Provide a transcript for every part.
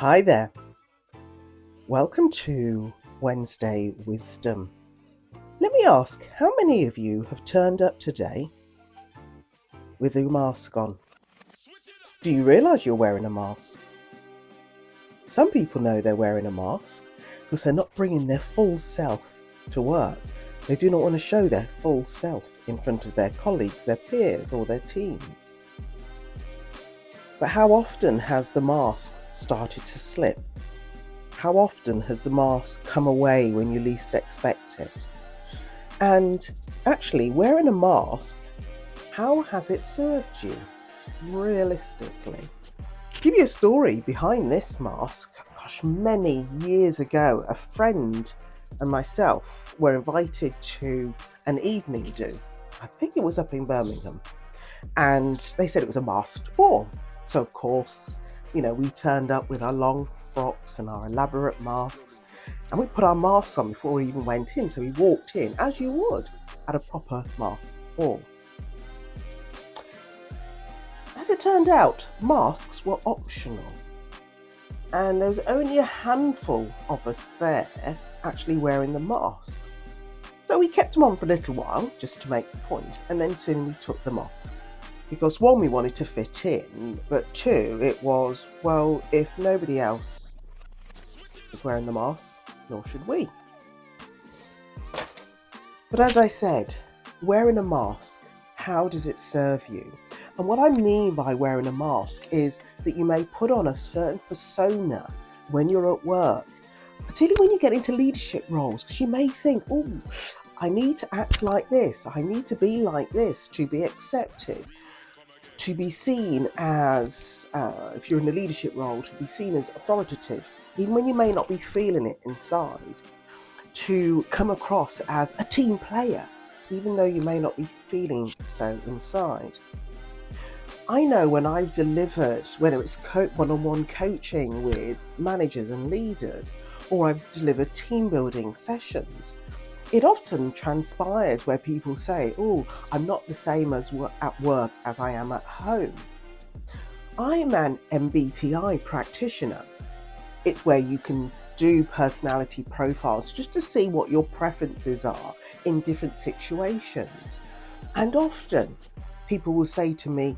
Hi there. Welcome to Wednesday Wisdom. Let me ask, how many of you have turned up today with a mask on? Do you realise you're wearing a mask? Some people know they're wearing a mask because they're not bringing their full self to work. They do not want to show their full self in front of their colleagues, their peers, or their teams. But how often has the mask started to slip? How often has the mask come away when you least expect it? And actually, wearing a mask, how has it served you, realistically? To give you a story behind this mask, gosh, many years ago, a friend and myself were invited to an evening do. I think it was up in Birmingham. And they said it was a masked ball. So, of course, we turned up with our long frocks and our elaborate masks, and we put our masks on before we even went in. So we walked in, as you would, at a proper masked ball. As it turned out, masks were optional, and there was only a handful of us there actually wearing the mask. So we kept them on for a little while, just to make the point, and then soon we took them off. Because one, we wanted to fit in, but two, it was, well, if nobody else is wearing the mask, nor should we. But as I said, wearing a mask, how does it serve you? And what I mean by wearing a mask is that you may put on a certain persona when you're at work, particularly when you get into leadership roles, because you may think, oh, I need to act like this, I need to be like this to be accepted, to be seen as, if you're in a leadership role, to be seen as authoritative, even when you may not be feeling it inside, to come across as a team player, even though you may not be feeling so inside. I know when I've delivered, whether it's one-on-one coaching with managers and leaders, or I've delivered team building sessions, it often transpires where people say, oh, I'm not the same as at work as I am at home. I'm an MBTI practitioner. It's where you can do personality profiles just to see what your preferences are in different situations. And often people will say to me,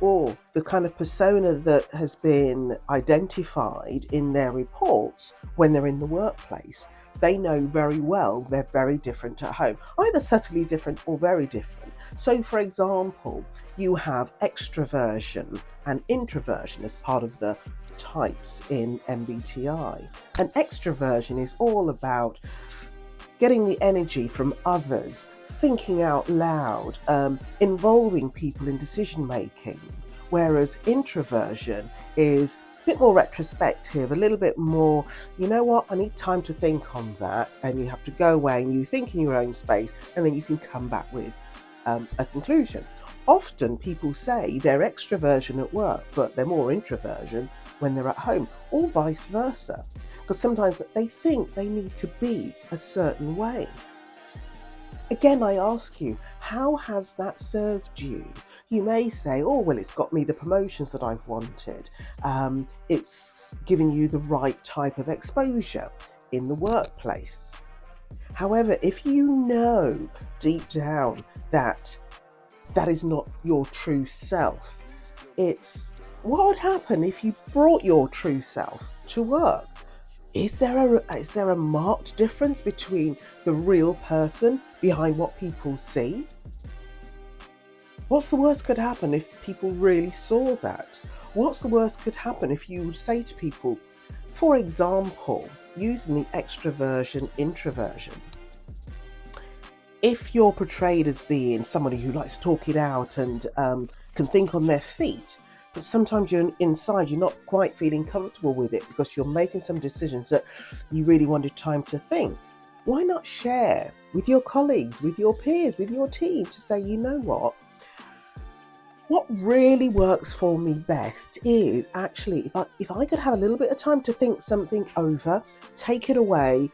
oh, the kind of persona that has been identified in their reports when they're in the workplace, they know very well they're very different at home, either subtly different or very different. So, for example, you have extroversion and introversion as part of the types in MBTI. And extroversion is all about getting the energy from others, thinking out loud, involving people in decision making, whereas introversion is a bit more retrospective, a little bit more, you know what, I need time to think on that, and you have to go away and you think in your own space, and then you can come back with a conclusion. Often people say they're extroversion at work, but they're more introversion when they're at home, or vice versa, because sometimes they think they need to be a certain way. Again, I ask you, how has that served you? You may say, oh, well, it's got me the promotions that I've wanted. It's giving you the right type of exposure in the workplace. However, if you know deep down that that is not your true self, it's what would happen if you brought your true self to work? Is there a marked difference between the real person behind what people see? What's the worst could happen if people really saw that? What's the worst could happen if you would say to people, for example, using the extroversion, introversion, if you're portrayed as being somebody who likes to talk it out and can think on their feet, but sometimes you're inside, you're not quite feeling comfortable with it because you're making some decisions that you really wanted time to think. Why not share with your colleagues, with your peers, with your team to say, you know what really works for me best is actually if I could have a little bit of time to think something over, take it away,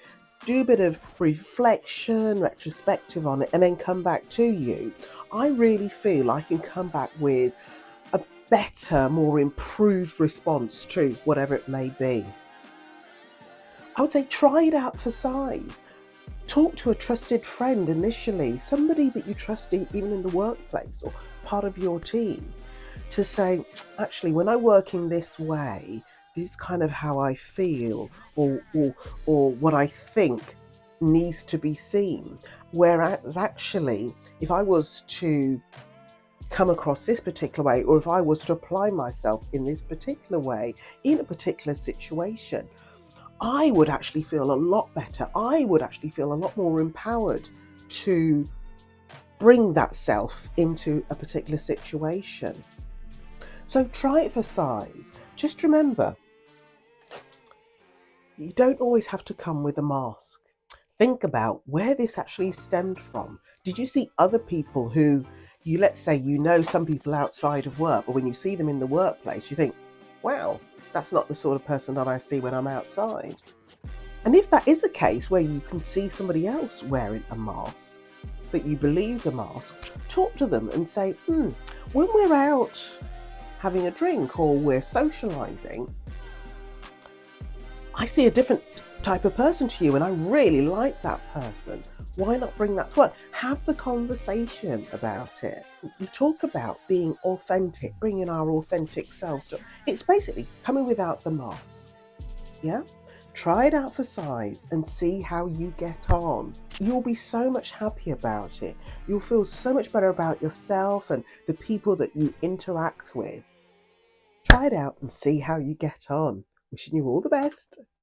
do a bit of reflection, retrospective on it, and then come back to you. I really feel I can come back with better, more improved response to whatever it may be. I would say try it out for size. Talk to a trusted friend initially, somebody that you trust even in the workplace or part of your team, to say, actually, when I work in this way, this is kind of how I feel, or what I think needs to be seen. Whereas actually, if I was to come across this particular way, or if I was to apply myself in this particular way in a particular situation, I would actually feel a lot better. I would actually feel a lot more empowered to bring that self into a particular situation. So try it for size. Just remember, you don't always have to come with a mask. Think about where this actually stemmed from. Did you see other people who let's say some people outside of work, but when you see them in the workplace, you think, wow, that's not the sort of person that I see when I'm outside. And if that is a case where you can see somebody else wearing a mask that you believe is a mask, talk to them and say, when we're out having a drink or we're socializing, I see a different type of person to you and I really like that person. Why not bring that to work? Have the conversation about it. We talk about being authentic, bringing our authentic selves to it. It's basically coming without the mask. Yeah? Try it out for size and see how you get on. You'll be so much happier about it. You'll feel so much better about yourself and the people that you interact with. Try it out and see how you get on. Wishing you all the best.